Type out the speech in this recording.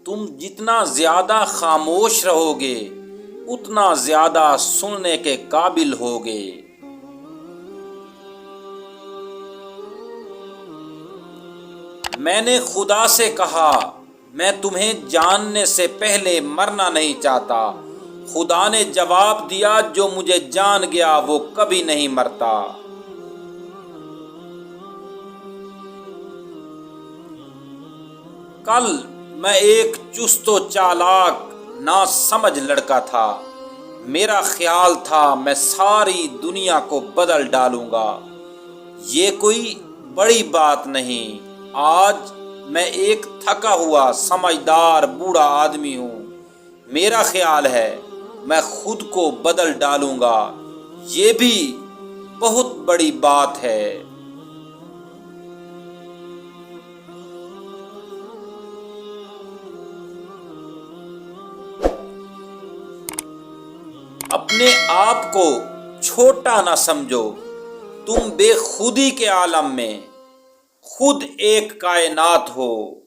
تم جتنا زیادہ خاموش رہو گے اتنا زیادہ سننے کے قابل ہوگے۔ میں نے خدا سے کہا میں تمہیں جاننے سے پہلے مرنا نہیں چاہتا۔ خدا نے جواب دیا جو مجھے جان گیا وہ کبھی نہیں مرتا۔ کل میں ایک چست و چالاک ناسمجھ لڑکا تھا۔ میرا خیال تھا میں ساری دنیا کو بدل ڈالوں گا۔ یہ کوئی بڑی بات نہیں۔ آج میں ایک تھکا ہوا سمجھدار بوڑھا آدمی ہوں۔ میرا خیال ہے میں خود کو بدل ڈالوں گا۔ یہ بھی بہت بڑی بات ہے۔ اپنے آپ کو چھوٹا نہ سمجھو۔ تم بے خودی کے عالم میں خود ایک کائنات ہو۔